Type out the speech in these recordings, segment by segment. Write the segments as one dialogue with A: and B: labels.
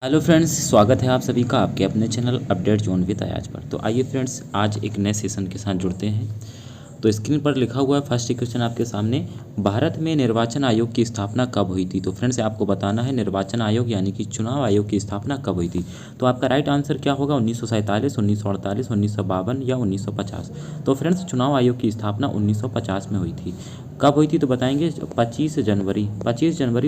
A: Hello friends, स्वागत है आप सभी का आपके अपने channel update zone with Ayaz पर। तो आइए फ्रेंड्स, आज एक नए सेशन के साथ जुड़ते हैं। तो स्क्रीन पर लिखा हुआ है फर्स्ट क्वेश्चन आपके सामने, भारत में निर्वाचन आयोग की स्थापना कब हुई थी। तो फ्रेंड्स आपको बताना है निर्वाचन आयोग यानी कि चुनाव आयोग की स्थापना कब हुई थी। तो आपका राइट आंसर क्या होगा, 1947, 1948, 1952 या 1950। तो फ्रेंड्स चुनाव आयोग की स्थापना 1950 में हुई थी। कब हुई थी तो बताएंगे 25 जनवरी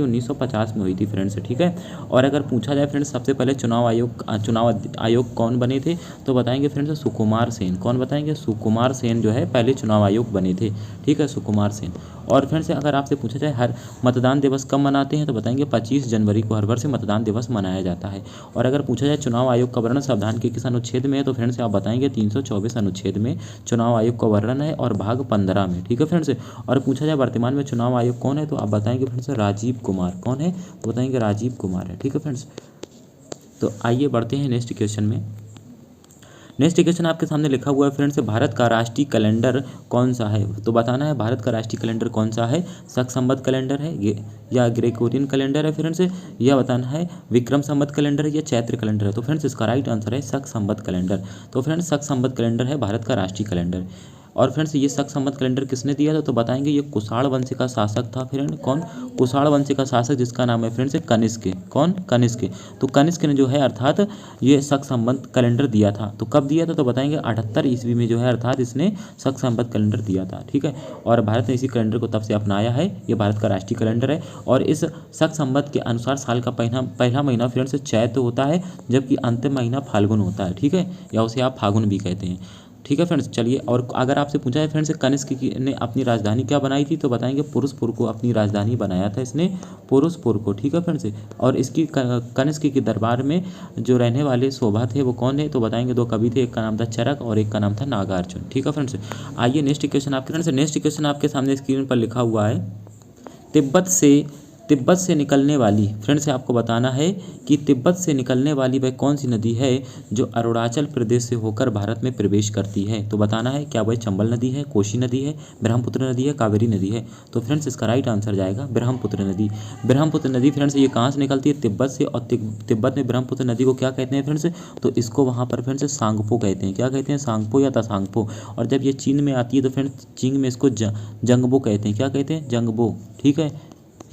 A: 1950 में हुई थी फ्रेंड्स, ठीक है। और अगर पूछा जाए फ्रेंड्स सबसे पहले चुनाव आयोग कौन बने थे, तो बताएंगे फ्रेंड्स सुकुमार सेन। कौन बताएंगे, सुकुमार सेन जो है पहले चुनाव आयोग बने थे, ठीक है, सुकुमार सेन। और फ्रेंड्स अगर आपसे पूछा जाए हर मतदान दिवस कब मनाते हैं, तो बताएंगे 25 जनवरी को हर वर्ष मतदान दिवस मनाया जाता है। और अगर पूछा जाए चुनाव आयोग का वर्णन संविधान के किस अनुच्छेद में है, तो फ्रेंड्स आप बताएंगे 324 अनुच्छेद में चुनाव आयोग का वर्णन है और भाग 15 में, ठीक है फ्रेंड्स। और पूछा जाए वर्तमान में चुनाव आयोग कौन है, तो आप बताएंगे फ्रेंड्स राजीव कुमार। कौन है, तो बताएंगे राजीव कुमार है, ठीक है फ्रेंड्स। तो आइए बढ़ते हैं नेक्स्ट क्वेश्चन में। नेक्स्ट क्वेश्चन आपके सामने लिखा हुआ है फ्रेंड्स, भारत का राष्ट्रीय कैलेंडर कौन सा है। तो बताना है भारत का राष्ट्रीय कैलेंडर कौन सा है, शक संवत कैलेंडर है ये या ग्रेगोरियन कैलेंडर है फ्रेंड्स, यह बताना है विक्रम संवत कैलेंडर है या चैत्र कैलेंडर है। तो फ्रेंड्स इसका राइट आंसर है शक संवत कैलेंडर। तो फ्रेंड्स शक संवत कैलेंडर है भारत का राष्ट्रीय कैलेंडर। और फ्रेंड्स ये शक संवत कैलेंडर किसने दिया था, तो बताएंगे ये कुषाण वंश का शासक था फ्रेंड। कौन, कुषाण वंश का शासक जिसका नाम है फ्रेंड्स कनिष्क। कौन, कनिष्क। तो कनिष्क ने जो है अर्थात ये शक संवत कैलेंडर दिया था। तो कब दिया था, तो बताएंगे 78 ईस्वी में जो है अर्थात इसने शक संवत कैलेंडर दिया था, ठीक है। और भारत ने इसी कैलेंडर को तब से अपनाया है, ये भारत का राष्ट्रीय कैलेंडर है। और इस शक संवत के अनुसार साल का पहला महीना फ्रेंड्स चैत्र होता है, जबकि अंतिम महीना फाल्गुन होता है, ठीक है, या उसे आप फागुन भी कहते हैं, ठीक है फ्रेंड्स। चलिए, और अगर आपसे पूछा है फ्रेंड्स कनिष्क ने अपनी राजधानी क्या बनाई थी, तो बताएंगे पुरुषपुर को अपनी राजधानी बनाया था इसने, पुरुषपुर को, ठीक है फ्रेंड्स। और इसकी कनिष्क के दरबार में जो रहने वाले शोभा थे वो कौन है, तो बताएंगे दो कवि थे, एक का नाम था चरक और एक का नाम था नागार्जुन, ठीक है फ्रेंड्स। आइए नेक्स्ट क्वेश्चन आपके फ्रेंड्स, नेक्स्ट क्वेश्चन आपके सामने स्क्रीन पर लिखा हुआ है, तिब्बत से निकलने वाली, फ्रेंड्स आपको बताना है कि तिब्बत से निकलने वाली वह कौन सी नदी है जो अरुणाचल प्रदेश से होकर भारत में प्रवेश करती है। तो बताना है क्या वह चंबल नदी है, कोसी नदी है, ब्रह्मपुत्र नदी है, कावेरी नदी है। तो फ्रेंड्स इसका राइट आंसर जाएगा ब्रह्मपुत्र नदी। ब्रह्मपुत्र नदी फ्रेंड्स ये कहाँ से निकलती है, तिब्बत से। और तिब्बत में ब्रह्मपुत्र नदी को क्या कहते हैं फ्रेंड्स, तो इसको वहाँ पर फ्रेंड्स सांगपो कहते हैं। क्या कहते हैं, सांगपो या तसांगपो। और जब ये चीन में आती है तो फ्रेंड्स चीन में इसको जंगबो कहते हैं। क्या कहते हैं, जंगबो, ठीक है,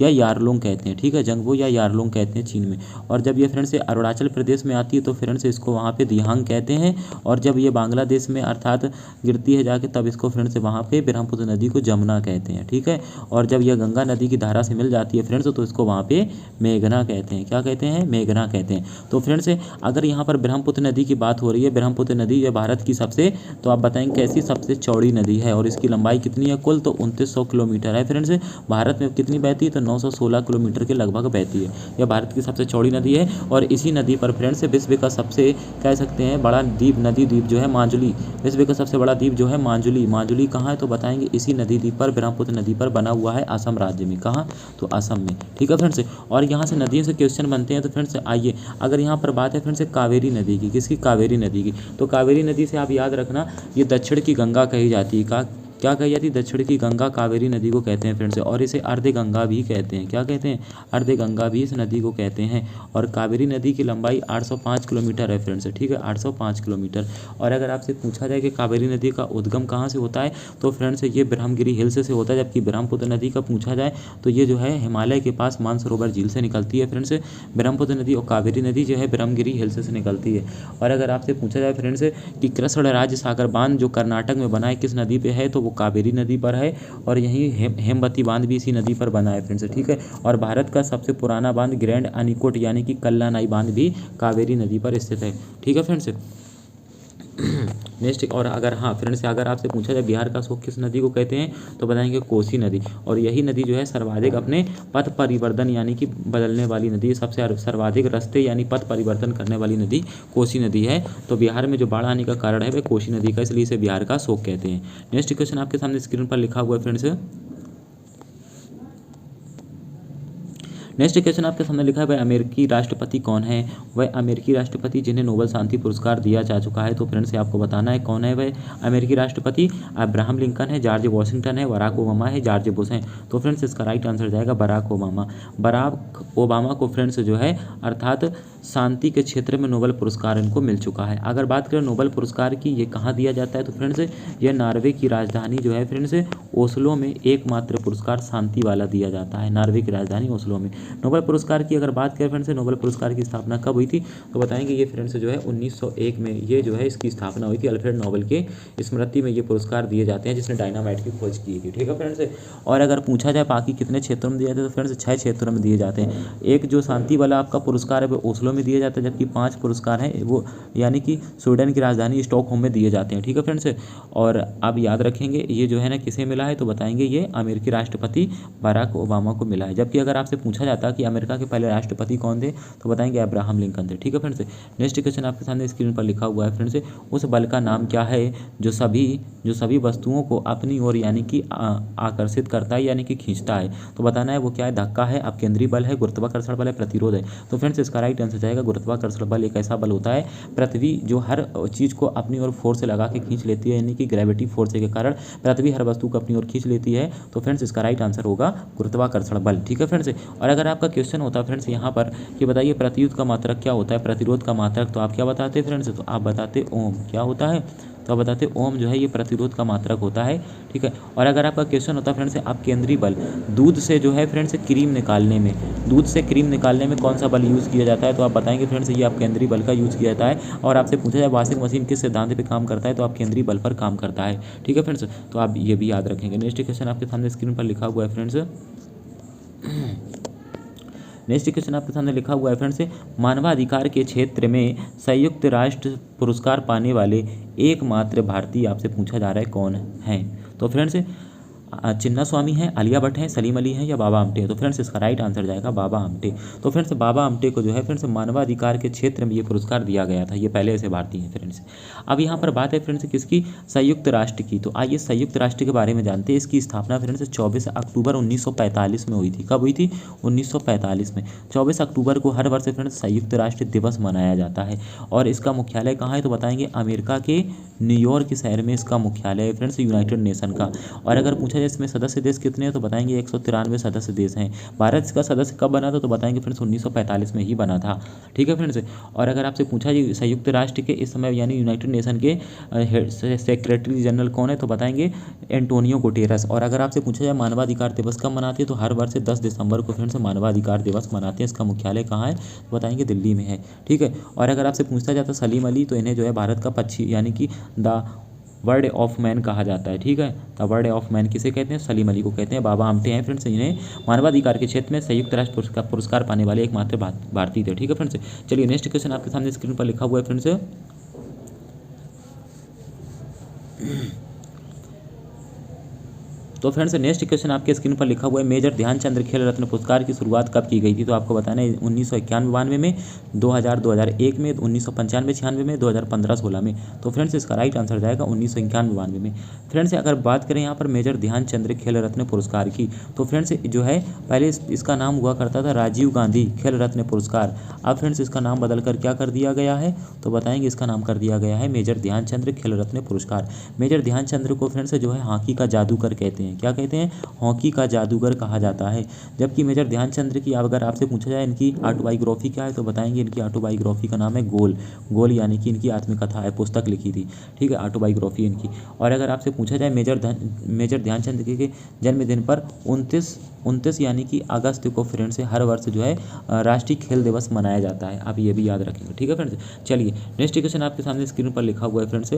A: या यारलुंग कहते हैं, ठीक है, जंगबो या यारलुंग कहते हैं चीन में। और जब ये फ्रेंड्स अरुणाचल प्रदेश में आती है तो फ्रेंड्स इसको वहाँ पे दिहांग कहते हैं। और जब ये बांग्लादेश में अर्थात गिरती है जाके, तब इसको फ्रेंड्स वहाँ पे ब्रह्मपुत्र नदी को जमुना कहते हैं, ठीक है। और जब यह गंगा नदी की धारा से मिल जाती है फ्रेंड्स तो इसको वहाँ पे मेघना कहते हैं। क्या कहते हैं, मेघना कहते हैं। तो फ्रेंड्स अगर यहाँ पर ब्रह्मपुत्र नदी की बात हो रही है, ब्रह्मपुत्र नदी ये भारत की सबसे, तो आप बताएंगे कैसी सबसे चौड़ी नदी है और इसकी लंबाई कितनी है कुल, तो 2900 किलोमीटर है फ्रेंड्स। भारत में कितनी बहती है, तो 916 किलोमीटर के लगभग बहती है। यह भारत की सबसे चौड़ी नदी है। और इसी नदी पर फ्रेंड्स विश्व का सबसे कह सकते हैं बड़ा नदी द्वीप जो है माजुली, विश्व का सबसे बड़ा द्वीप जो है माजुली। माजुली कहाँ है, तो बताएंगे इसी नदी द्वीप पर, ब्रह्मपुत्र नदी पर बना हुआ है, असम राज्य में। कहाँ, तो असम में, ठीक है फ्रेंड्स। और यहाँ से नदियों से क्वेश्चन बनते हैं। तो फ्रेंड्स आइए, अगर यहाँ पर बात है फ्रेंड्स कावेरी नदी की, किसकी, कावेरी नदी की। तो कावेरी नदी से आप याद रखना ये दक्षिण की गंगा कही जाती है। क्या कही जाती है, दक्षिण की गंगा कावेरी नदी को कहते हैं फ्रेंड्स। और इसे अर्ध गंगा भी कहते हैं। क्या कहते हैं, अर्ध गंगा भी इस नदी को कहते हैं। और कावेरी नदी की लंबाई 805 किलोमीटर है फ्रेंड्स, ठीक है, 805 किलोमीटर। और अगर आपसे पूछा जाए कि कावेरी नदी का उद्गम कहाँ से होता है, तो फ्रेंड्स ये ब्रह्मगिरी हिल्स से होता है। जबकि ब्रह्मपुत्र नदी का पूछा जाए तो ये जो है हिमालय के पास मानसरोवर झील से निकलती है फ्रेंड्स, ब्रह्मपुत्र नदी। और कावेरी नदी जो है ब्रह्मगिरी हिल्स से निकलती है। और अगर आपसे पूछा जाए फ्रेंड्स कि कृष्ण राज्य सागर बांध जो कर्नाटक में बना है किस नदी पे है, तो वो कावेरी नदी पर है। और यहीं हेमवती बांध भी इसी नदी पर बना है फ्रेंड्स, ठीक है। और भारत का सबसे पुराना बांध ग्रैंड अनिकोट यानी कि कल्लानाई बांध भी कावेरी नदी पर स्थित है, ठीक है फ्रेंड्स। नेक्स्ट, और अगर हाँ फ्रेंड्स अगर आपसे पूछा जाए बिहार का शोक किस नदी को कहते हैं, तो बताएंगे कोसी नदी। और यही नदी जो है सर्वाधिक अपने पथ परिवर्तन यानी कि बदलने वाली नदी, सबसे सर्वाधिक रास्ते यानी पथ परिवर्तन करने वाली नदी कोसी नदी है। तो बिहार में जो बाढ़ आने का कारण है वह कोसी नदी का, इसलिए इसे बिहार का शोक कहते हैं। नेक्स्ट क्वेश्चन आपके सामने स्क्रीन पर लिखा हुआ है फ्रेंड्स, नेक्स्ट क्वेश्चन आपके सामने लिखा है वह अमेरिकी राष्ट्रपति कौन है। वह अमेरिकी राष्ट्रपति जिन्हें नोबेल शांति पुरस्कार दिया जा चुका है। तो फ्रेंड्स से आपको बताना है कौन है वह अमेरिकी राष्ट्रपति। अब्राहम लिंकन है, जॉर्ज वॉशिंगटन है, बराक ओबामा है, जॉर्ज बुश है। तो फ्रेंड्स इसका राइट आंसर जाएगा बराक ओबामा। बराक ओबामा को फ्रेंड्स जो है अर्थात शांति के क्षेत्र में नोबेल पुरस्कार इनको मिल चुका है। अगर बात करें नोबेल पुरस्कार की, ये कहाँ दिया जाता है तो फ्रेंड्स ये नॉर्वे की राजधानी जो है फ्रेंड्स ओस्लो में एकमात्र पुरस्कार शांति वाला दिया जाता है। नॉर्वे की राजधानी ओस्लो में। नोबेल पुरस्कार की अगर बात करें फ्रेंड्स, नोबेल पुरस्कार की स्थापना कब हुई थी तो बताएंगे ये फ्रेंड्स जो है 1901 में ये जो है इसकी स्थापना हुई थी। अल्फ्रेड नोबेल के स्मृति में ये पुरस्कार दिए जाते हैं जिसने डायनामाइट की खोज की थी। ठीक है फ्रेंड्स। और अगर पूछा जाए बाकी कितने क्षेत्रों में दिए जाते हैं तो फ्रेंड्स 6 क्षेत्रों में दिए जाते हैं। एक जो शांति वाला आपका पुरस्कार है वो ओस्लो में दिया जाता है, जबकि 5 पुरस्कार हैं वो यानी कि स्वीडन की राजधानी स्टॉकहोम में दिए जाते हैं। ठीक है फ्रेंड्स। और आप याद रखेंगे ये जो है ना किसे मिला है तो बताएंगे ये अमेरिकी राष्ट्रपति बराक ओबामा को मिला है। जबकि अगर आपसे पूछा जाता कि अमेरिका के पहले राष्ट्रपति कौन थे तो बताएंगे अब्राहम लिंकन थे। ठीक है फ्रेंड्स। नेक्स्ट क्वेश्चन आपके सामने स्क्रीन पर लिखा हुआ है फ्रेंड्स, उस बल का नाम क्या है जो सभी वस्तुओं को अपनी ओर यानी कि आकर्षित करता है यानी कि खींचता है। तो बताना है वो क्या है। धक्का है, अपकेंद्री बल है, गुरुत्वाकर्षण बल है, प्रतिरोध है। तो फ्रेंड्स इसका राइट आंसर जाएगा गुरुत्वाकर्षण बल। एक ऐसा बल होता है पृथ्वी जो हर चीज़ को अपनी ओर फोर्स से लगा के खींच लेती है यानी कि ग्रेविटी फोर्स के कारण पृथ्वी हर वस्तु को अपनी ओर खींच लेती है। तो फ्रेंड्स इसका राइट आंसर होगा गुरुत्वाकर्षण बल। ठीक है फ्रेंड्स। और अगर आपका क्वेश्चन होता है फ्रेंड्स यहाँ पर कि बताइए प्रतिरोध का मात्रक क्या होता है, प्रतिरोध का मात्रक, तो आप क्या बताते फ्रेंड्स तो आप बताते ओम। क्या होता है तो आप बताते ओम जो है ये प्रतिरोध का मात्रक होता है। ठीक है। और अगर आपका क्वेश्चन होता है फ्रेंड्स आप केंद्रीय बल, दूध से जो है फ्रेंड्स क्रीम निकालने में कौन सा बल यूज़ किया जाता है तो आप बताएंगे फ्रेंड्स ये आप केंद्रीय बल का यूज़ किया जाता है। और आपसे पूछा जाए वॉशिंग मशीन किस सिद्धांत पे काम करता है तो आप केंद्रीय बल पर काम करता है। ठीक है फ्रेंड्स। तो आप ये भी याद रखेंगे। नेक्स्ट क्वेश्चन आपके सामने स्क्रीन पर लिखा हुआ है फ्रेंड्स, नेक्स्ट क्वेश्चन आपके सामने लिखा हुआ है फ्रेंड्स, मानवाधिकार के क्षेत्र में संयुक्त राष्ट्र पुरस्कार पाने वाले एकमात्र भारतीय आपसे पूछा जा रहा है कौन है। तो फ्रेंड्स चिन्ना स्वामी है, आलिया भट्ट है, सलीम अली है या बाबा आमटे है। तो फ्रेंड्स इसका राइट आंसर जाएगा बाबा आमटे। तो फ्रेंड्स बाबा आमटे को जो है फ्रेंड्स मानवाधिकार के क्षेत्र में ये पुरस्कार दिया गया था। ये पहले से भारतीय हैं फ्रेंड्स। अब यहाँ पर बात है फ्रेंड्स किसकी, संयुक्त राष्ट्र की। तो आइए संयुक्त राष्ट्र के बारे में जानते हैं। इसकी स्थापना फ्रेंड्स 24 अक्टूबर 1945 में हुई थी। कब हुई थी 1945 में। 24 अक्टूबर को हर वर्ष फ्रेंड्स संयुक्त राष्ट्र दिवस मनाया जाता है। और इसका मुख्यालय कहाँ है तो बताएंगे अमेरिका के न्यूयॉर्क शहर में इसका मुख्यालय है फ्रेंड्स यूनाइटेड नेशन का। और अगर पूछा इसमें सदस्य देश कितने हैं तो बताएंगे 193 सदस्य देश हैं। भारत इसका सदस्य कब बना था तो बताएंगे फ्रेंड्स 1945 में ही बना था। ठीक है फ्रेंड्स। और अगर आपसे पूछा जी संयुक्त राष्ट्र के इस समय यानी यूनाइटेड नेशन के सेक्रेटरी जनरल कौन है तो बताएंगे एंटोनियो गुटेरस। और अगर आपसे पूछा जाए मानवाधिकार दिवस कब मनाते हैं तो हर वर्ष 10 दिसंबर को फ्रेंड्स मानवाधिकार दिवस मनाते हैं। इसका मुख्यालय कहाँ है तो बताएंगे दिल्ली में है। ठीक है। और अगर आपसे पूछा जाता सलीम अली तो इन्हें जो है भारत का पक्षी यानी कि द वर्ड ऑफ मैन कहा जाता है। ठीक है। द वर्ड ऑफ मैन किसे कहते हैं सलीम अली को कहते हैं। बाबा आमटे हैं फ्रेंड्स इन्हें मानवाधिकार के क्षेत्र में संयुक्त राष्ट्र पुरस्कार पाने वाले एकमात्र भारतीय थे। ठीक है फ्रेंड्स। चलिए नेक्स्ट क्वेश्चन आपके सामने स्क्रीन पर लिखा हुआ है फ्रेंड्स, तो फ्रेंड्स नेक्स्ट क्वेश्चन आपके स्क्रीन पर लिखा हुआ है मेजर ध्यानचंद खेल रत्न पुरस्कार की शुरुआत कब की गई थी। तो आपको बताना है 1991-92 में, 2000-2001 में, 1995-96 में, 2015-16 में। तो फ्रेंड्स इसका राइट आंसर जाएगा 1991-92 में। फ्रेंड्स अगर बात करें यहाँ पर मेजर ध्यानचंद खेल रत्न पुरस्कार की तो फ्रेंड्स जो है पहले इसका नाम हुआ करता था राजीव गांधी खेल रत्न पुरस्कार। अब फ्रेंड्स इसका नाम बदल कर क्या कर दिया गया है तो बताएंगे इसका नाम कर दिया गया है मेजर ध्यानचंद खेल रत्न पुरस्कार। मेजर ध्यानचंद को फ्रेंड्स जो है हॉकी का जादूगर कहते हैं। क्या कहते हैं हॉकी का जादूगर कहा जाता है। जबकि मेजर ध्यानचंद की अगर आपसे पूछा जाए इनकी ऑटोबायोग्राफी क्या है तो बताएंगे इनकी ऑटोबायोग्राफी का नाम है गोल यानी कि इनकी आत्मकथा है, पुस्तक लिखी थी। ठीक है ऑटोबायोग्राफी इनकी। और अगर आपसे पूछा जाए मेजर ध्यानचंद के जन्मदिन पर 29 यानी कि अगस्त को फ्रेंड्स हर वर्ष जो है राष्ट्रीय खेल दिवस मनाया जाता है। आप ये भी याद रखेंगे। ठीक है फ्रेंड्स। चलिए नेक्स्ट क्वेश्चन आपके सामने स्क्रीन पर लिखा हुआ है फ्रेंड्स,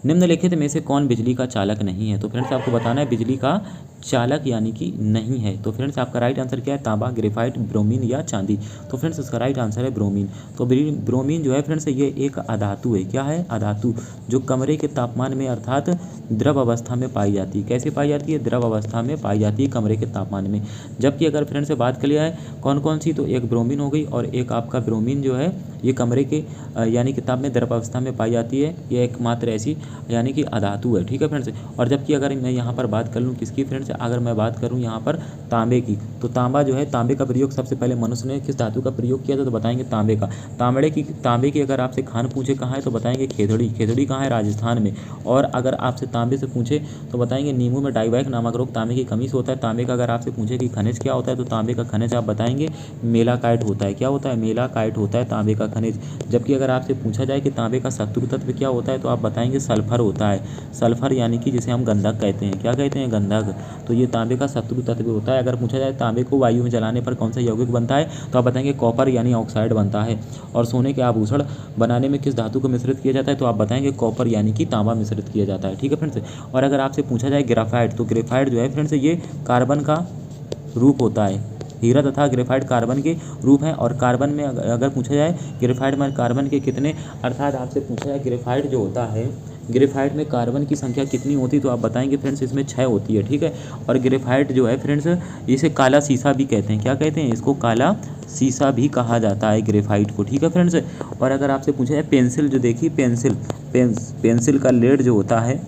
A: निम्नलिखित में से कौन बिजली का चालक नहीं है। तो फ्रेंड्स आपको बताना है बिजली का चालक यानी कि नहीं है। तो फ्रेंड्स आपका राइट आंसर क्या है तांबा, ग्रेफाइट, ब्रोमीन या चांदी। तो फ्रेंड्स इसका राइट आंसर है ब्रोमीन। तो ब्रोमीन जो है फ्रेंड्स ये एक अधातु है। क्या है अधातु जो कमरे के तापमान में अर्थात द्रव अवस्था में पाई जाती है। कैसे पाई जाती है द्रव अवस्था में पाई जाती है कमरे के तापमान में। जबकि अगर फ्रेंड्स से बात कर लिया है कौन कौन सी तो एक ब्रोमीन हो गई और एक आपका ब्रोमीन जो है ये कमरे के यानी किताब में द्रव अवस्था में पाई जाती है। ये एकमात्र ऐसी यानी कि अधातु है। ठीक है फ्रेंड्स। और जबकि अगर मैं यहाँ पर बात कर लूँ किसकी फ्रेंड्स अगर मैं बात करूँ यहाँ पर तांबे की, तो तांबा जो है, तांबे का प्रयोग सबसे पहले मनुष्य ने किस धातु का प्रयोग किया था, तो बताएंगे तांबे का। तांबे की अगर आपसे खान पूछे कहाँ है, तो बताएंगे खेतड़ी। खेतड़ी कहाँ है, राजस्थान में। और अगर आपसे तांबे से पूछे तो बताएंगे नींबू में डाइवैक नामक रोग तांबे की कमी से होता है। तांबे का अगर आपसे पूछे कि खनिज क्या होता है, तो तांबे का खनिज आप बताएंगे मेलाकाइट होता है। क्या होता है, मेलाकाइट होता है तांबे का खनिज। जबकि अगर आपसे पूछा जाए कि तांबे का शत्रु तत्व क्या होता है, तो आप बताएंगे सल्फर होता है। सल्फर यानी कि जिसे हम गंधक कहते हैं। क्या कहते हैं, गंधक। तो ये तांबे का शत्रु तत्व होता है। अगर पूछा जाए तांबे को वायु में जलाने पर कौन सा यौगिक बनता है, तो आप बताएंगे कॉपर यानी ऑक्साइड बनता है। और सोने के आभूषण बनाने में किस धातु को मिश्रित किया जाता है, तो आप बताएंगे कॉपर यानी कि तांबा मिश्रित किया जाता है। ठीक है फ्रेंड्स। और अगर आपसे पूछा जाए ग्रेफाइट, तो ग्रेफाइट जो है फ्रेंड्स ये कार्बन का रूप होता है। हीरा तथा ग्रेफाइट कार्बन के रूप हैं। और कार्बन में अगर पूछा जाए ग्रेफाइट में कार्बन के कितने, अर्थात आपसे पूछा जाए ग्रेफाइट जो होता है, ग्रेफाइट में कार्बन की संख्या कितनी होती है, तो आप बताएंगे फ्रेंड्स इसमें 6 होती है। ठीक है। और ग्रेफाइट जो है फ्रेंड्स इसे काला शीशा भी कहते हैं। क्या कहते हैं, इसको काला शीशा भी कहा जाता है ग्रेफाइट को। ठीक है फ्रेंड्स। और अगर आपसे पूछा जाए पेंसिल, जो देखिए पेंसिल का लेड जो होता है,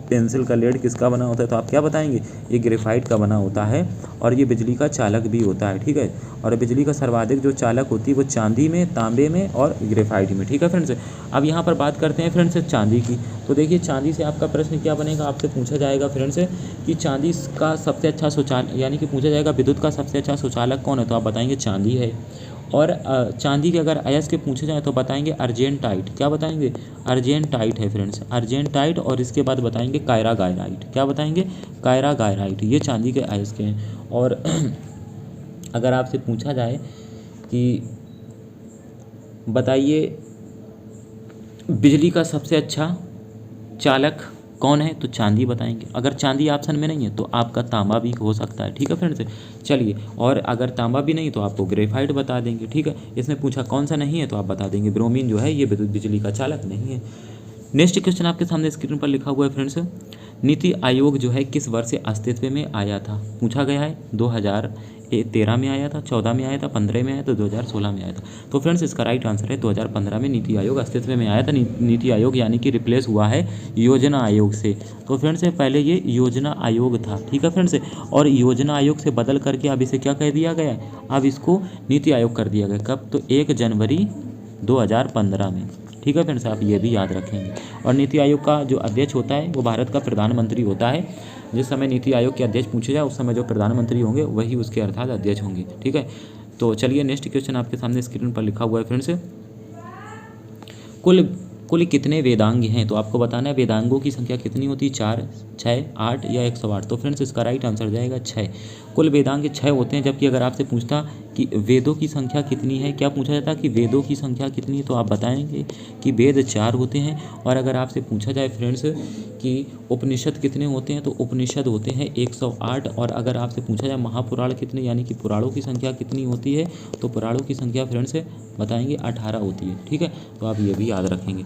A: पेंसिल का लेड किसका बना होता है, तो आप क्या बताएंगे, ये ग्रेफाइट का बना होता है। और ये बिजली का चालक भी होता है। ठीक है। और बिजली का सर्वाधिक जो चालक होती है वो चांदी में, तांबे में और ग्रेफाइट में। ठीक है फ्रेंड्स। अब यहाँ पर बात करते हैं फ्रेंड्स चांदी की। तो देखिए चांदी से आपका प्रश्न क्या बनेगा, आपसे पूछा जाएगा फ्रेंड्स कि चांदी का सबसे अच्छा सुचालक, यानी कि पूछा जाएगा विद्युत का सबसे अच्छा सुचालक कौन है, तो आप बताएंगे चांदी है। और चांदी के अगर अयस्क पूछे जाए तो बताएंगे अर्जेंटाइट। क्या बताएंगे, अर्जेंटाइट है फ्रेंड्स, अर्जेंटाइट। और इसके बाद बताएंगे कायरा गायराइट। क्या बताएंगे, कायरा गायराइट। ये चांदी के अयस्क हैं। और अगर आपसे पूछा जाए कि बताइए बिजली का सबसे अच्छा चालक कौन है, तो चांदी बताएंगे। अगर चांदी ऑप्शन में नहीं है तो आपका तांबा भी हो सकता है। ठीक है फ्रेंड्स। चलिए, और अगर तांबा भी नहीं तो आपको ग्रेफाइट बता देंगे। ठीक है। इसमें पूछा कौन सा नहीं है, तो आप बता देंगे ब्रोमीन जो है ये बिजली का चालक नहीं है। नेक्स्ट क्वेश्चन आपके सामने स्क्रीन पर लिखा हुआ है फ्रेंड्स, नीति आयोग जो है किस वर्ष से अस्तित्व में आया था, पूछा गया है। 2013 में आया था, 14 में आया था, 15 में आया था, 2016 में आया था। तो फ्रेंड्स इसका राइट आंसर है 2015 में नीति आयोग अस्तित्व में आया था। नीति आयोग यानी कि रिप्लेस हुआ है योजना आयोग से। तो फ्रेंड्स पहले ये योजना आयोग था। ठीक है फ्रेंड्स। और योजना आयोग से बदल करके अब इसे क्या कह दिया गया, अब इसको नीति आयोग कर दिया गया। कब, तो 1 जनवरी 2015 में। ठीक है फ्रेंड्स, आप ये भी याद रखेंगे। और नीति आयोग का जो अध्यक्ष होता है वो भारत का प्रधानमंत्री होता है। जिस समय नीति आयोग के अध्यक्ष पूछे जाए उस समय जो प्रधानमंत्री होंगे वही उसके अर्थात अध्यक्ष होंगे। ठीक है। तो चलिए नेक्स्ट क्वेश्चन आपके सामने स्क्रीन पर लिखा हुआ है फ्रेंड्स, कुल कितने वेदांग हैं, तो आपको बताना है वेदांगों की संख्या कितनी होती है, 4, 6, 8 या 108। तो फ्रेंड्स इसका राइट आंसर जाएगा 6। कुल वेदांग 6 होते हैं। जबकि अगर आपसे पूछता कि वेदों की संख्या कितनी है, क्या पूछा जाता कि वेदों की संख्या कितनी है, तो आप बताएंगे कि वेद 4 होते हैं। और अगर आपसे पूछा जाए फ्रेंड्स कि उपनिषद कितने होते हैं, तो उपनिषद होते हैं 108। और अगर आपसे पूछा जाए महापुराण कितने, यानी कि पुराणों की संख्या कितनी होती है, तो पुराणों की संख्या फ्रेंड्स बताएंगे 18 होती है। ठीक है। तो आप ये भी याद रखेंगे।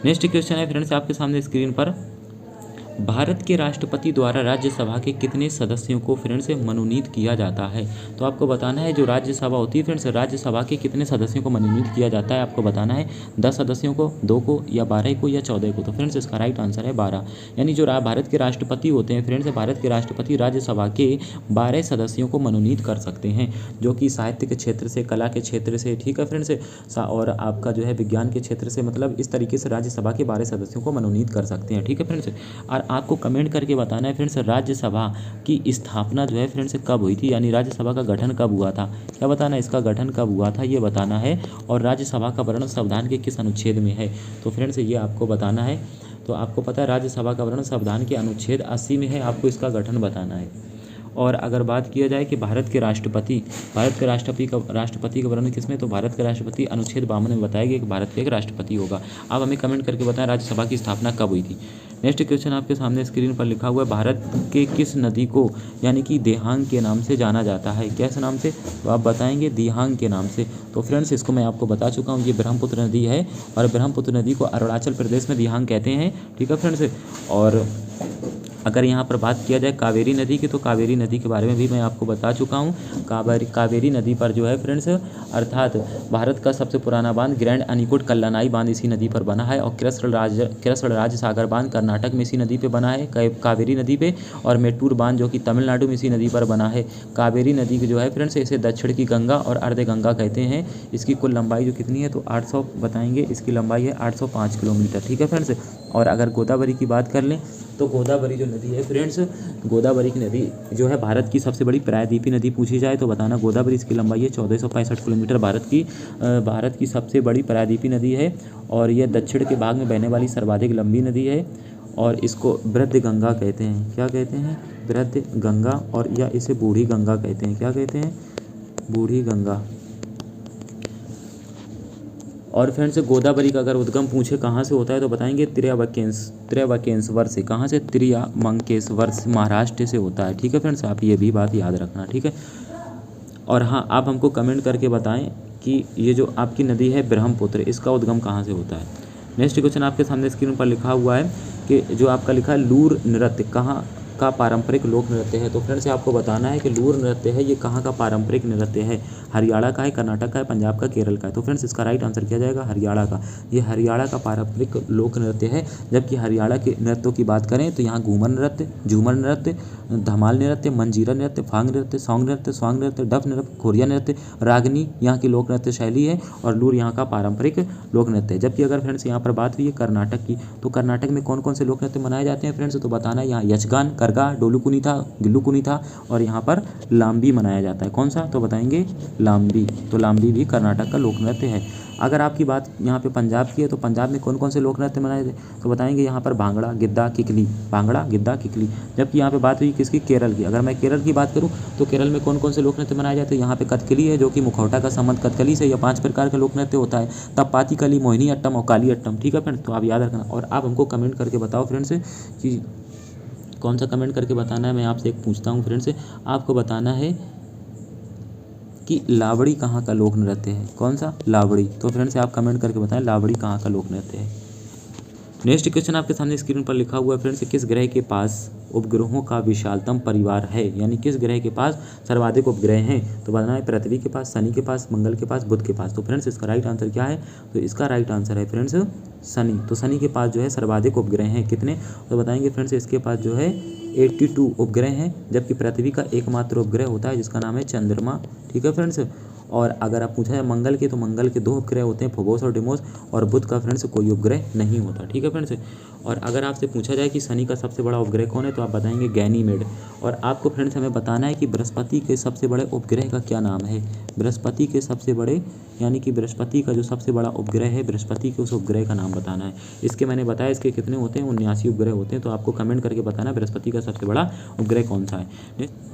A: नेक्स्ट क्वेश्चन है फ्रेंड्स आपके सामने स्क्रीन पर, भारत के राष्ट्रपति द्वारा राज्यसभा के कितने सदस्यों को फ्रेंड्स मनोनीत किया जाता है, तो आपको बताना है जो राज्यसभा होती है फ्रेंड्स, राज्यसभा के कितने सदस्यों को मनोनीत किया जाता है, आपको बताना है 10 सदस्यों को, 2 को या 12 को या 14 को। तो फ्रेंड्स इसका राइट आंसर है 12। यानी जो भारत के राष्ट्रपति होते हैं फ्रेंड्स, भारत के राष्ट्रपति राज्यसभा के 12 सदस्यों को मनोनीत कर सकते हैं, जो कि साहित्य के क्षेत्र से, कला के क्षेत्र से, ठीक है फ्रेंड्स, और आपका जो है विज्ञान के क्षेत्र से, मतलब इस तरीके से राज्यसभा के 12 सदस्यों को मनोनीत कर सकते हैं। ठीक है फ्रेंड्स। और आपको कमेंट करके बताना है फ्रेंड्स राज्यसभा की स्थापना जो है फ्रेंड्स कब हुई थी, यानी राज्यसभा का गठन कब हुआ था, क्या बताना है, इसका गठन कब हुआ था ये बताना है। और राज्यसभा का वर्णन संविधान के किस अनुच्छेद में है, तो फ्रेंड्स ये आपको बताना है। तो आपको पता है राज्यसभा का वर्णन संविधान के अनुच्छेद 80 में है, आपको इसका गठन बताना है। और अगर बात किया जाए कि भारत के राष्ट्रपति का वर्णन किसमें, तो भारत के राष्ट्रपति अनुच्छेद 52 में बताया गया कि भारत का एक राष्ट्रपति होगा। आप हमें कमेंट करके बताएं राज्यसभा की स्थापना कब हुई थी। नेक्स्ट क्वेश्चन आपके सामने स्क्रीन पर लिखा हुआ है, भारत के किस नदी को यानी कि दिहांग के नाम से जाना जाता है, कैसे नाम से, तो आप बताएंगे दिहांग के नाम से। तो फ्रेंड्स इसको मैं आपको बता चुका हूँ, ये ब्रह्मपुत्र नदी है और ब्रह्मपुत्र नदी को अरुणाचल प्रदेश में दिहांग कहते हैं। ठीक है फ्रेंड्स। और अगर यहाँ पर बात किया जाए कावेरी नदी की, तो कावेरी नदी के बारे में भी मैं आपको बता चुका हूँ। कावेरी नदी पर जो है फ्रेंड्स, अर्थात भारत का सबसे पुराना बांध ग्रैंड अनीकोट कल्लानाई बांध इसी नदी पर बना है। और कृष्णराज सागर बांध कर्नाटक में इसी नदी पे बना है, कावेरी नदी पे। और मेट्टूर बांध जो कि तमिलनाडु में इसी नदी पर बना है। कावेरी नदी की जो है फ्रेंड्स, इसे दक्षिण की गंगा और अर्ध गंगा कहते हैं। इसकी कुल लंबाई जो कितनी है, तो 800 बताएंगे, इसकी लंबाई है 805 किलोमीटर। ठीक है फ्रेंड्स। और अगर गोदावरी की बात कर लें, तो गोदावरी जो नदी है फ्रेंड्स, गोदावरी की नदी जो है भारत की सबसे बड़ी प्रायद्वीपीय नदी पूछी जाए तो बताना गोदावरी। इसकी लंबाई है 1465 किलोमीटर। भारत की सबसे बड़ी प्रायद्वीपीय नदी है और यह दक्षिण के भाग में बहने वाली सर्वाधिक लंबी नदी है। और इसको वृद्ध गंगा कहते हैं। क्या कहते हैं? वृद्ध गंगा। और या इसे बूढ़ी गंगा कहते हैं। क्या कहते हैं? बूढ़ी गंगा। और फ्रेंड्स, गोदावरी का अगर उद्गम पूछे कहाँ से होता है तो बताएंगे त्र्यंबकेश्वर से। कहाँ से? त्र्यंबकेश्वर से, महाराष्ट्र से होता है। ठीक है फ्रेंड्स, आप ये भी बात याद रखना। ठीक है। और हाँ, आप हमको कमेंट करके बताएं कि ये जो आपकी नदी है ब्रह्मपुत्र, इसका उद्गम कहाँ से होता है। नेक्स्ट क्वेश्चन आपके सामने स्क्रीन पर लिखा हुआ है कि जो आपका लिखा है लूर नृत्य कहाँ का पारंपरिक लोक नृत्य है। तो फ्रेंड्स, आपको बताना है कि लूर नृत्य है ये कहाँ का पारंपरिक नृत्य है। हरियाणा का है, कर्नाटक का है, पंजाब का, केरल का है। तो फ्रेंड्स, इसका राइट आंसर किया जाएगा हरियाणा का। ये हरियाणा का पारंपरिक लोक नृत्य है। जबकि हरियाणा के नृत्यों की बात करें तो यहाँ घूमर नृत्य, झूमर नृत्य, धमाल नृत्य, मंजीरा नृत्य, फांग नृत्य, सौंग नृत्य, स्वांग नृत्य, डफ नृत्य, खोरिया नृत्य, रागनी यहाँ की लोक नृत्य शैली है। और लूर यहाँ का पारंपरिक लोक नृत्य है। जबकि अगर फ्रेंड्स यहाँ पर बात हुई है कर्नाटक की, तो कर्नाटक में कौन कौन से लोक नृत्य मनाए जाते हैं फ्रेंड्स, तो बताना है यहाँ यक्षगान, करगा, डोलू कुनी था, गिल्लू कुनी था। और यहाँ पर लाम्बी मनाया जाता है। कौन सा? तो बताएंगे लाम्बी। तो लाम्बी भी कर्नाटक का लोक नृत्य है। अगर आपकी बात यहाँ पे पंजाब की है, तो पंजाब में कौन कौन से लोक नृत्य मनाए जाते तो बताएंगे यहाँ पर भांगड़ा, गिद्दा, किकली। भांगड़ा, गिद्दा, किकली। जबकि यहाँ पे बात हुई किसकी? केरल की। अगर मैं केरल की बात करूँ तो केरल में कौन कौन से लोक नृत्य मनाए जाते हैं? यहाँ पे कथकली है, जो कि मुखौटा का संबंध कथकली से, यह 5 प्रकार का लोक नृत्य होता है। तब पाती कली, मोहिनी अट्टम और काली अट्टम। ठीक है फ्रेंड्स, तो आप याद रखना। और आप हमको कमेंट करके बताओ फ्रेंड्स कि कौन सा कमेंट करके बताना है। मैं आपसे एक पूछता हूँ फ्रेंड्स, आपको बताना है कि लावड़ी कहाँ का लोक नृत्य है। कौन सा? लावड़ी। तो फ्रेंड्स, आप कमेंट करके बताएं लावड़ी कहाँ का लोक नृत्य है। नेक्स्ट क्वेश्चन आपके सामने स्क्रीन पर लिखा हुआ है फ्रेंड्स, किस ग्रह के पास उपग्रहों का विशालतम परिवार है। यानी किस ग्रह के पास सर्वाधिक उपग्रह हैं। तो बताना है पृथ्वी के पास, शनि के पास, मंगल के पास, बुध के पास। तो फ्रेंड्स, इसका राइट आंसर क्या है? तो इसका राइट आंसर है फ्रेंड्स शनि। तो शनि के पास जो है सर्वाधिक उपग्रह हैं। कितने? तो बताएंगे फ्रेंड्स, इसके पास जो है 82 उपग्रह हैं। जबकि पृथ्वी का एकमात्र उपग्रह होता है जिसका नाम है चंद्रमा। ठीक है फ्रेंड्स। और अगर आप पूछा है मंगल के, तो मंगल के 2 उपग्रह होते हैं, फोबोस और डिमोस। और बुध का फ्रेंड्स कोई उपग्रह नहीं होता। ठीक है फ्रेंड्स। और अगर आपसे पूछा जाए कि शनि का सबसे बड़ा उपग्रह कौन है, तो आप बताएंगे गैनीमेड। और आपको फ्रेंड्स हमें बताना है कि बृहस्पति के सबसे बड़े उपग्रह का क्या नाम है। बृहस्पति के सबसे बड़े, यानी कि बृहस्पति का जो सबसे बड़ा उपग्रह है, बृहस्पति के उस उपग्रह का नाम बताना है। इसके मैंने बताया इसके कितने होते हैं, 79 उपग्रह होते हैं। तो आपको कमेंट करके बताना बृहस्पति का सबसे बड़ा उपग्रह कौन सा है।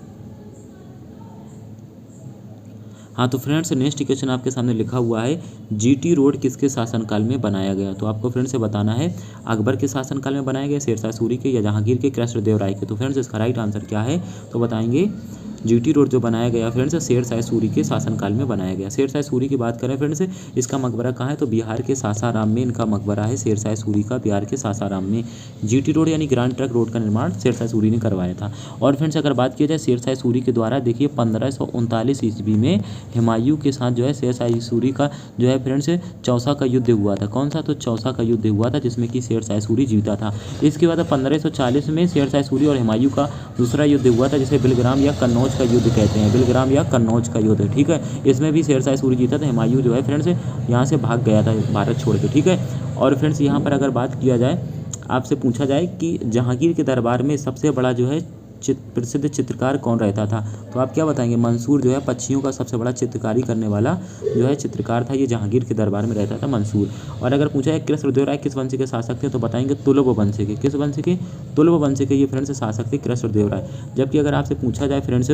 A: हाँ, तो फ्रेंड्स, नेक्स्ट क्वेश्चन आपके सामने लिखा हुआ है, जीटी रोड किसके शासनकाल में बनाया गया। तो आपको फ्रेंड्स से बताना है अकबर के शासनकाल में बनाया गया, शेरशाह सूरी के, या जहांगीर के, कृष्णदेवराय के। तो फ्रेंड्स, इसका राइट आंसर क्या है? तो बताएंगे जीटी रोड जो बनाया गया फ्रेंड्स शेरशाह सूरी के शासनकाल में बनाया गया। शेरशाह सूरी की बात करें फ्रेंड्स, इसका मकबरा कहाँ है? तो बिहार के सासाराम में इनका मकबरा है, शेरशाह सूरी का, बिहार के सासाराम में। जीटी रोड यानी ग्रांड ट्रंक रोड का निर्माण शेरशाह सूरी ने करवाया था। और फ्रेंड्स, अगर बात की जाए शेरशाह सूरी के द्वारा, देखिए 1539 ईस्वी में हुमायूं के साथ जो है शेरशाह सूरी का जो है फ्रेंड्स चौसा का युद्ध हुआ था। कौन सा? तो चौसा का युद्ध हुआ था, जिसमें कि शेरशाह सूरी जीता था। इसके बाद 1540 में शेरशाह सूरी और हुमायूं का दूसरा युद्ध हुआ था, जिसे बिलग्राम या कन्नौज का युद्ध कहते हैं। बिलग्राम या कन्नौज का युद्ध। ठीक है। इसमें भी शेरशाह सूरी जीता था। हुमायूं जो है फ्रेंड्स यहाँ से भाग गया था भारत छोड़ के। ठीक है। और फ्रेंड्स, यहाँ पर अगर बात किया जाए, आपसे पूछा जाए कि जहांगीर के दरबार में सबसे बड़ा जो है प्रसिद्ध चित्रकार कौन रहता था, तो आप क्या बताएंगे? मंसूर जो है पक्षियों का सबसे बड़ा चित्रकारी करने वाला जो है चित्रकार था, ये जहांगीर के दरबार में रहता था मंसूर। और अगर पूछा है कृष्णदेवराय किस वंश के शासक थे, तो बताएंगे तुलुव वंश के। किस वंश के? तुलुव वंश के ये फ्रेंड्स शासक थे कृष्णदेवराय। जबकि अगर आपसे पूछा जाए फ्रेंड्स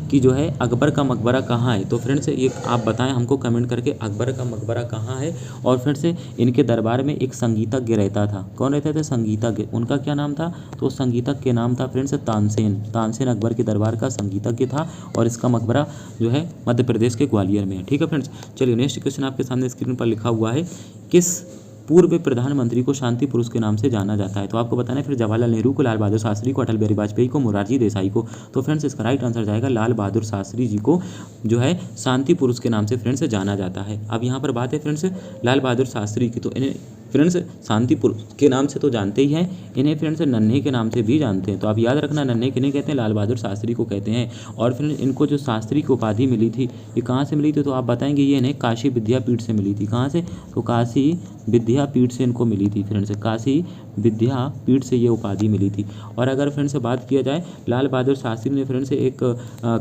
A: कि जो है अकबर का मकबरा कहाँ है, तो फ्रेंड्स ये आप बताएं हमको कमेंट करके अकबर का मकबरा कहाँ है। और फिर से इनके दरबार में एक संगीतज्ञ रहता था। कौन रहते थे? संगीतज्ञ। उनका क्या नाम था? तो संगीतज्ञ के नाम था फ्रेंड्स तानसेन। तानसेन अकबर के दरबार का संगीतज्ञ था। और इसका मकबरा जो है मध्य प्रदेश के ग्वालियर में है। ठीक है फ्रेंड्स। चलिए, नेक्स्ट क्वेश्चन आपके सामने स्क्रीन पर लिखा हुआ है, किस पूर्व प्रधानमंत्री को शांति पुरुष के नाम से जाना जाता है? तो आपको बताना है फिर जवाहरलाल नेहरू को, लाल बहादुर शास्त्री को, अटल बिहारी वाजपेयी को, मोरारजी देसाई को। तो फ्रेंड्स इसका राइट आंसर जाएगा लाल बहादुर शास्त्री जी को जो है शांति पुरुष के नाम से फ्रेंड्स जाना जाता है। अब यहाँ पर बात है फ्रेंड्स लाल बहादुर शास्त्री की, तो इन्हें फ्रेंड्स शांति पुरुष के नाम से तो जानते ही हैं, इन्हें फ्रेंड्स नन्हे के नाम से भी जानते हैं। तो आप याद रखना नन्हे किन्हें कहते हैं, लाल बहादुर शास्त्री को कहते हैं। और फ्रेंड्स इनको जो शास्त्री की उपाधि मिली थी ये कहाँ से मिली थी, तो आप बताएंगे ये इन्हें काशी विद्यापीठ से मिली थी। कहाँ से, तो काशी विद्यापीठ से इनको मिली थी फ्रेंड्स, काशी विद्यापीठ से ये उपाधि मिली थी। और अगर फ्रेंड्स बात किया जाए लाल बहादुर शास्त्री ने फ्रेंड्स एक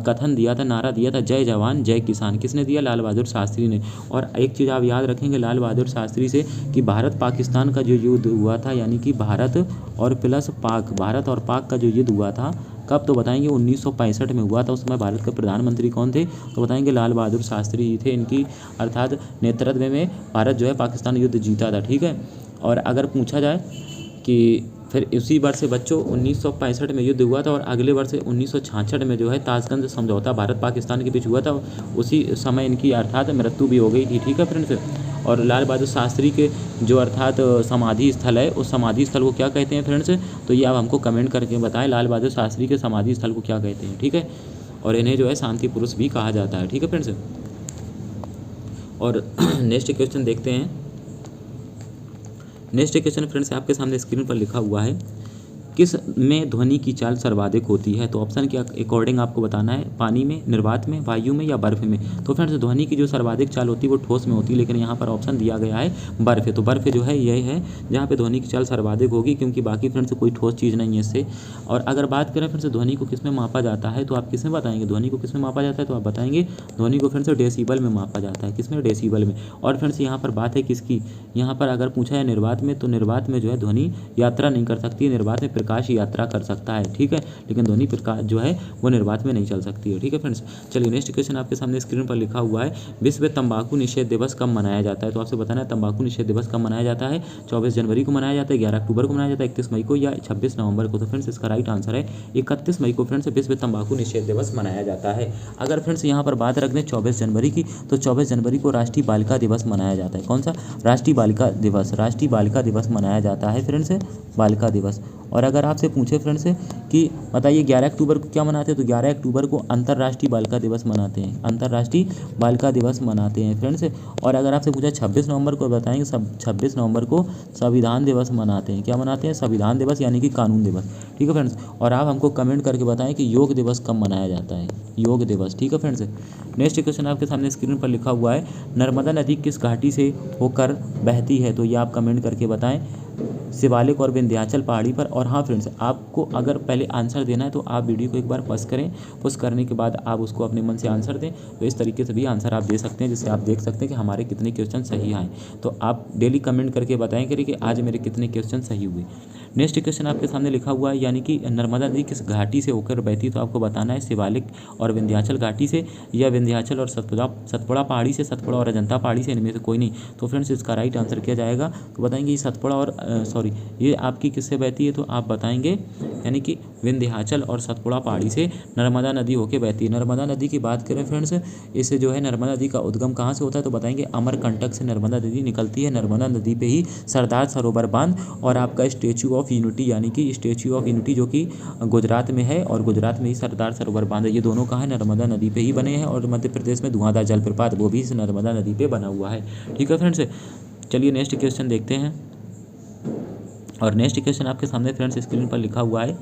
A: कथन दिया था, नारा दिया था, जय जवान जय किसान। किसने दिया, लाल बहादुर शास्त्री ने। और एक चीज़ आप याद रखेंगे लाल बहादुर शास्त्री से कि भारत पाकिस्तान का जो युद्ध हुआ था, यानी कि भारत और पाक का जो युद्ध हुआ था कब, तो बताएंगे 1965 में हुआ था। उस समय भारत के प्रधानमंत्री कौन थे, तो बताएंगे लाल बहादुर शास्त्री जी थे। इनकी अर्थात नेतृत्व में भारत जो है पाकिस्तान युद्ध जीता था। ठीक है। और अगर पूछा जाए कि फिर उसी वर्ष से बच्चों 1965 में युद्ध हुआ था और अगले वर्ष 1966 में जो है ताशकंद समझौता भारत पाकिस्तान के बीच हुआ था। उसी समय इनकी अर्थात मृत्यु भी हो गई थी। ठीक है फ्रेंड्स। और लाल बहादुर शास्त्री के जो अर्थात समाधि स्थल है उस समाधि स्थल को क्या कहते हैं फ्रेंड्स, तो ये आप हमको कमेंट करके बताएं लाल बहादुर शास्त्री के समाधि स्थल को क्या कहते हैं। ठीक है। और इन्हें जो है शांति पुरुष भी कहा जाता है। ठीक है फ्रेंड्स। और नेक्स्ट क्वेश्चन देखते हैं। नेक्स्ट क्वेश्चन फ्रेंड्स आपके सामने स्क्रीन पर लिखा हुआ है, किस में ध्वनि की चाल सर्वाधिक होती है? तो ऑप्शन के अकॉर्डिंग आपको बताना है, पानी में, निर्वात में, वायु में या बर्फ में। तो फ्रेंड्स ध्वनि की जो सर्वाधिक चाल होती है वो ठोस में होती है, लेकिन यहाँ पर ऑप्शन दिया गया है बर्फ। तो बर्फ जो है यही है जहाँ पे ध्वनि की चाल सर्वाधिक होगी, क्योंकि बाकी फ्रेंड्स कोई ठोस चीज़ नहीं है इससे। और अगर बात करें फ्रेंड्स ध्वनि को किस में मापा जाता है, तो आप किस में बताएंगे ध्वनि को किस में मापा जाता है, तो आप बताएंगे ध्वनि को फ्रेंड्स डेसीबल में मापा जाता है। किस में, डेसीबल में। और फ्रेंड्स यहाँ पर बात है किसकी, यहाँ पर अगर पूछा है निर्वात में, तो निर्वात में जो है ध्वनि यात्रा नहीं कर सकती, निर्वात में प्रकाश यात्रा कर सकता है। ठीक है। लेकिन ध्वनि प्रकाश जो है वो निर्वात में नहीं चल सकती है। ठीक है फ्रेंड्स। चलिए नेक्स्ट क्वेश्चन आपके सामने स्क्रीन पर लिखा हुआ है, विश्व तंबाकू निषेध दिवस कब मनाया जाता है? तो आपसे बताना है तंबाकू निषेध दिवस कब मनाया जाता है। 24 जनवरी को मनाया जाता है, 11 अक्टूबर को मनाया जाता है, 31 मई को या 26 नवंबर को। तो फ्रेंड्स इसका राइट आंसर है 31 मई को फ्रेंड्स विश्व तंबाकू निषेध दिवस मनाया जाता है। अगर फ्रेंड्स यहाँ पर बात रख दें 24 जनवरी की, तो 24 जनवरी को राष्ट्रीय बालिका दिवस मनाया जाता है। कौन सा, राष्ट्रीय बालिका दिवस। राष्ट्रीय बालिका दिवस मनाया जाता है फ्रेंड्स, बालिका दिवस। और अगर आपसे पूछे फ्रेंड्स कि बताइए 11 अक्टूबर को क्या मनाते हैं, तो 11 अक्टूबर को अंतर्राष्ट्रीय बालिका दिवस मनाते हैं, अंतर्राष्ट्रीय बालिका दिवस मनाते हैं फ्रेंड्स। और अगर आपसे पूछा 26 नवंबर को, बताएंगे 26 नवंबर को संविधान दिवस मनाते हैं। क्या मनाते हैं, संविधान दिवस यानी कि कानून दिवस। ठीक है फ्रेंड्स। और आप हमको कमेंट करके बताएं कि योग दिवस कब मनाया जाता है, योग दिवस। ठीक है फ्रेंड्स। नेक्स्ट क्वेश्चन आपके सामने स्क्रीन पर लिखा हुआ है, नर्मदा नदी किस घाटी से होकर बहती है? तो ये आप कमेंट करके बताएं, शिवालिक और विंध्याचल पहाड़ी पर। और हाँ फ्रेंड्स, आपको अगर पहले आंसर देना है तो आप वीडियो को एक बार पॉज करें, पॉज करने के बाद आप उसको अपने मन से आंसर दें। तो इस तरीके से भी आंसर आप दे सकते हैं, जिससे आप देख सकते हैं कि हमारे कितने क्वेश्चन सही आए। तो आप डेली कमेंट करके बताएं करिए कि आज मेरे कितने क्वेश्चन सही हुए। नेक्स्ट क्वेश्चन आपके सामने लिखा हुआ है, यानी कि नर्मदा नदी किस घाटी से होकर बहती है? तो आपको बताना है शिवालिक और विंध्याचल घाटी से, या विंध्याचल और सतपुड़ा पहाड़ी से, सतपुड़ा और अजंता पहाड़ी से, इनमें से कोई नहीं। तो फ्रेंड्स इसका राइट आंसर किया जाएगा, तो बताएंगे ये सतपुड़ा और ये आपकी किससे बहती है, तो आप बताएंगे यानी कि विंध्याचल और सतपुड़ा पहाड़ी से नर्मदा नदी होकर बहती है। नर्मदा नदी की बात करें फ्रेंड्स, इसे जो है नर्मदा नदी का उद्गम कहाँ से होता है, तो बताएंगे अमरकंटक से नर्मदा नदी निकलती है। नर्मदा नदी पे ही सरदार सरोवर बांध और आपका स्टैचू ऑफ यूनिटी, यानी कि स्टैचू ऑफ यूनिटी जो कि गुजरात में है, और गुजरात में ही सरदार सरोवर बांध है। ये दोनों कहाँ है, नर्मदा नदी पे ही बने हैं। और मध्य प्रदेश में धुआंधार जलप्रपात वो भी इस नर्मदा नदी पे बना हुआ है। ठीक है फ्रेंड्स। चलिए नेक्स्ट क्वेश्चन देखते हैं। और नेक्स्ट क्वेश्चन आपके सामने फ्रेंड्स स्क्रीन पर लिखा हुआ है,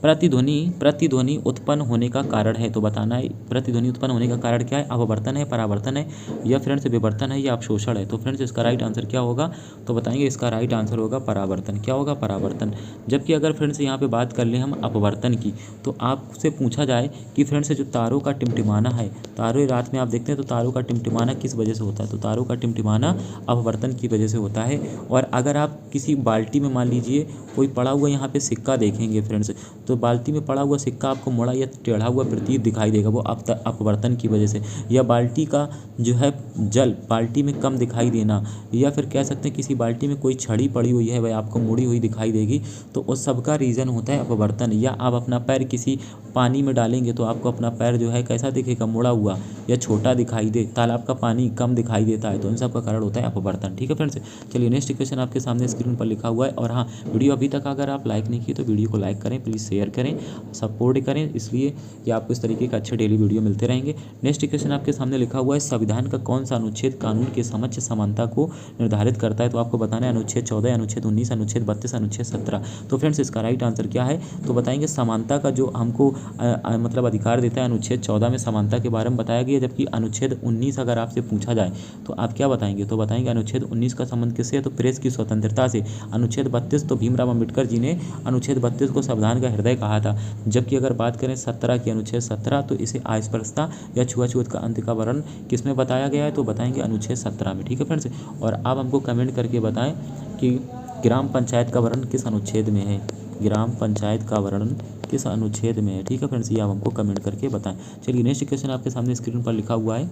A: प्रतिध्वनि उत्पन्न होने का कारण है। तो बताना है प्रतिध्वनि उत्पन्न होने का कारण क्या है, अपवर्तन है, परावर्तन है, या फ्रेंड्स विवर्तन है, या अवशोषण है। तो फ्रेंड्स इसका राइट आंसर क्या होगा, तो बताएंगे इसका राइट आंसर होगा परावर्तन। क्या होगा, परावर्तन। जबकि अगर फ्रेंड्स यहाँ पे बात कर लें हम अपवर्तन की, तो आपसे पूछा जाए कि फ्रेंड्स जो तारों का टिमटिमाना है, तारों रात में आप देखते हैं तो तारों का टिमटिमाना किस वजह से होता है, तो तारों का टिमटिमाना अपवर्तन की वजह से होता है। और अगर आप किसी बाल्टी में मान लीजिए कोई पड़ा हुआ यहाँ पे सिक्का देखेंगे फ्रेंड्स, तो तो बाल्टी में पड़ा हुआ सिक्का आपको मुड़ा या टेढ़ा हुआ प्रतीत दिखाई देगा, वो अपवर्तन की वजह से। या बाल्टी का जो है जल बाल्टी में कम दिखाई देना, या फिर कह सकते हैं किसी बाल्टी में कोई छड़ी पड़ी हुई है वह आपको मुड़ी हुई दिखाई देगी, तो उस सब का रीज़न होता है अपवर्तन। या आप अपना पैर किसी पानी में डालेंगे तो आपको अपना पैर जो है कैसा दिखेगा, मुड़ा हुआ या छोटा दिखाई दे, तालाब का पानी कम दिखाई देता है, तो इन सब का कारण होता है अपवर्तन। ठीक है फ्रेंड्स, चलिए नेक्स्ट क्वेश्चन आपके सामने स्क्रीन पर लिखा हुआ है। और हाँ, वीडियो अभी तक अगर आप लाइक नहीं किए तो वीडियो को लाइक करें, प्लीज़ शेयर करें, सपोर्ट करें, इसलिए कि आपको इस तरीके के अच्छे डेली वीडियो मिलते रहेंगे। नेक्स्ट क्वेश्चन आपके सामने लिखा हुआ है, संविधान का कौन सा अनुच्छेद कानून के समक्ष समानता को निर्धारित करता है? तो आपको बताना है अनुच्छेद 14, अनुच्छेद 19, अनुच्छेद 32, अनुच्छेद 17। तो फ्रेंड्स इसका राइट आंसर क्या है? तो बताएंगे समानता का जो हमको मतलब अधिकार देता है, अनुच्छेद 14 में समानता के बारे में बताया गया, जबकि अनुच्छेद 19 अगर आपसे पूछा जाए तो आप क्या बताएंगे? तो बताएंगे अनुच्छेद 19 का संबंध किससे है? तो प्रेस की स्वतंत्रता से। अनुच्छेद 32 तो भीमराव अम्बेडकर जी ने अनुच्छेद 32 को संविधान का हृदय कहा था। जबकि अगर बात करें 17 की, अनुच्छेद 17, तो इसे अस्पृश्यता या छुआछूत का अंत का वर्णन किसमें बताया गया है? तो बताएंगे अनुच्छेद 17 में। ठीक है फ्रेंड्स, और आप हमको कमेंट करके बताएं कि ग्राम पंचायत का वर्णन किस अनुच्छेद में है, ग्राम पंचायत का वर्णन किस अनुच्छेद में है। ठीक है फ्रेंड्स, ये आप हमको कमेंट करके बताएं। चलिए नेक्स्ट क्वेश्चन आपके सामने स्क्रीन पर लिखा हुआ है,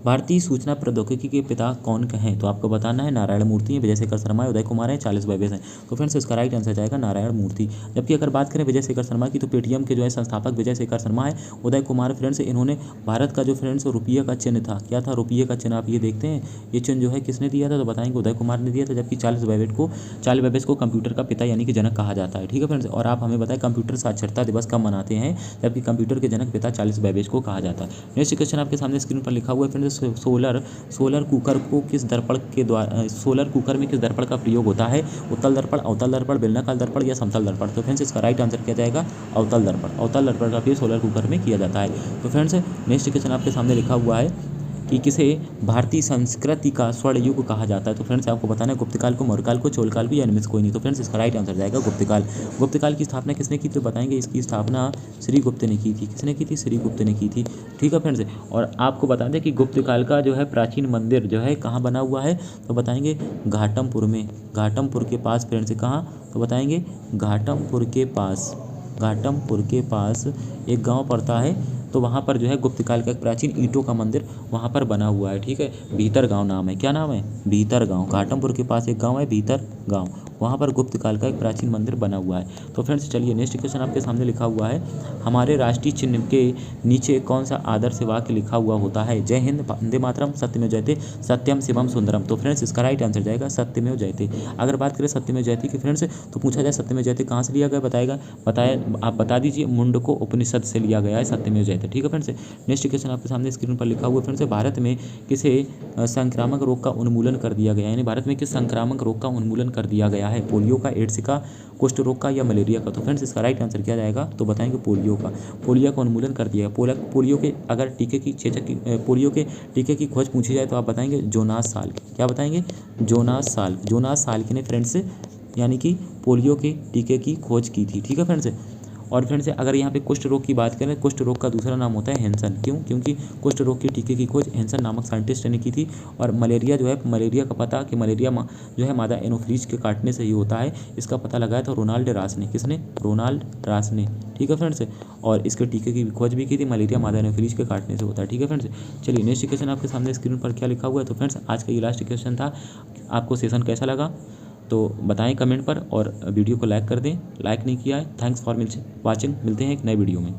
A: भारतीय सूचना प्रौद्योगिकी के पिता कौन कहें? तो आपको बताना है नारायण मूर्ति हैं, विजय शेखर शर्मा है, उदय कुमार है, चार्ल्स बेबेज हैं। तो फ्रेंड्स इसका राइट आंसर जाएगा नारायण मूर्ति। जबकि अगर बात करें विजय शेखर शर्मा की, तो पेटीएम के जो है संस्थापक विजय शेखर शर्मा है। उदय कुमार फ्रेंड्स इन्होंने भारत का जो फ्रेंड्स रुपये का चिन्ह था, क्या था रुपये का चिन्ह, आप ये देखते हैं, ये चिन्ह जो है किसने दिया था? तो बताएंगे उदय कुमार ने दिया था। जबकि चार्ल्स बेबेज को कंप्यूटर का पिता यानी कि जनक कहा जाता है। ठीक है फ्रेंड्स, और आप हमें बताएं कंप्यूटर साक्षरता दिवस कब मनाते हैं? जबकि कंप्यूटर के जनक पिता चार्ल्स बेबेज को कहा जाता है। नेक्स्ट क्वेश्चन आपके सामने स्क्रीन पर लिखा हुआ है फ्रेंड्स, सोलर कुकर को किस दर्पण के द्वारा, सोलर कुकर में किस दर्पण का प्रयोग होता है? उत्तल दर्पण, अवतल दर्पण, बेलनाकार दर्पण या समतल दर्पण? तो फ्रेंड्स इसका राइट आंसर क्या जाएगा? अवतल दर्पण। अवतल दर्पण का प्रयोग सोलर कुकर में किया जाता है। तो फ्रेंड्स नेक्स्ट क्वेश्चन आपके सामने लिखा हुआ है कि किसे भारतीय संस्कृति का स्वर्ण युग कहा जाता है? तो फ्रेंड्स आपको बताना है गुप्तकाल को, मौर्यकाल को, चोलकाल को, या इनमें से कोई नहीं। तो फ्रेंड्स इसका राइट आंसर जाएगा गुप्तकाल। गुप्तकाल की स्थापना किसने की? तो बताएंगे इसकी स्थापना श्रीगुप्त ने की थी। किसने की थी? श्रीगुप्त ने की थी। ठीक है फ्रेंड्स, और आपको बता दें कि गुप्तकाल का जो है प्राचीन मंदिर जो है कहाँ बना हुआ है? तो बताएंगे घाटमपुर में, घाटमपुर के पास फ्रेंड्स। कहाँ? तो बताएंगे घाटमपुर के पास, घाटमपुर के पास एक गाँव पड़ता है, तो वहाँ पर जो है गुप्तकाल का एक प्राचीन ईंटों का मंदिर वहाँ पर बना हुआ है। ठीक है, भीतर गांव नाम है। क्या नाम है? भीतर गांव। घाटमपुर के पास एक गांव है भीतर गांव, वहाँ पर गुप्तकाल का एक प्राचीन मंदिर बना हुआ है। तो फ्रेंड्स चलिए नेक्स्ट क्वेश्चन आपके सामने लिखा हुआ है, हमारे राष्ट्रीय चिन्ह के नीचे कौन सा आदर्श वाक्य लिखा हुआ होता है? जय हिंद, वंदे मातरम, सत्यमेव जयते, सत्यम शिवम सुंदरम। तो फ्रेंड्स इसका राइट आंसर जाएगा सत्यमेव जयते। अगर बात करें सत्यमेव जयते की फ्रेंड्स, तो पूछा जाए सत्यमेव जयते कहाँ से लिया गया, आप बता दीजिए। मुंडको उपनिषद से लिया गया है सत्यमेव जयते। ठीक है फ्रेंड्स, नेक्स्ट क्वेश्चन आपके सामने स्क्रीन पर लिखा हुआ है फ्रेंड्स, भारत में किसे संक्रामक रोग का उन्मूलन कर दिया गया है? यानी भारत में किस संक्रामक रोग का उन्मूलन कर दिया गया है? पोलियो का, एड्स का, कुष्ठ रोग का, या मलेरिया का? तो फ्रेंड्स इसका राइट आंसर क्या जाएगा? तो बताएंगे पोलियो का। पोलियो का उन्मूलन कर दिया। पोलियो के अगर टीके की पोलियो के टीके की खोज पूछी जाए तो आप बताएंगे जोनास साल। क्या बताएंगे? जोनास साल। जोनास साल्क ने फ्रेंड्स यानी कि पोलियो के टीके की खोज की थी। ठीक है फ्रेंड्स, और फ्रेंड्स अगर यहाँ पे कुष्ठ रोग की बात करें, कुष्ठ रोग का दूसरा नाम होता है हैंसन। क्यों? क्योंकि कुष्ठ रोग के टीके की खोज हैंसन नामक साइंटिस्ट ने की थी। और मलेरिया जो है, मलेरिया का पता कि मलेरिया जो है मादा एनोफ्लीज के काटने से ही होता है, इसका पता लगाया था रोनाल्ड रास ने। किसने? रोनाल्ड रास ने। ठीक है फ्रेंड्स, और इसके टीके की खोज भी की थी, मलेरिया मादा एनोफ्लीज के काटने से होता है। ठीक है फ्रेंड्स, चलिए नेक्स्ट क्वेश्चन आपके सामने स्क्रीन पर क्या लिखा हुआ है? तो फ्रेंड्स आज का ये लास्ट क्वेश्चन था। आपको सेशन कैसा लगा तो बताएं कमेंट पर, और वीडियो को लाइक कर दें, लाइक नहीं किया है। थैंक्स फॉर वाचिंग, मिलते हैं एक नए वीडियो में।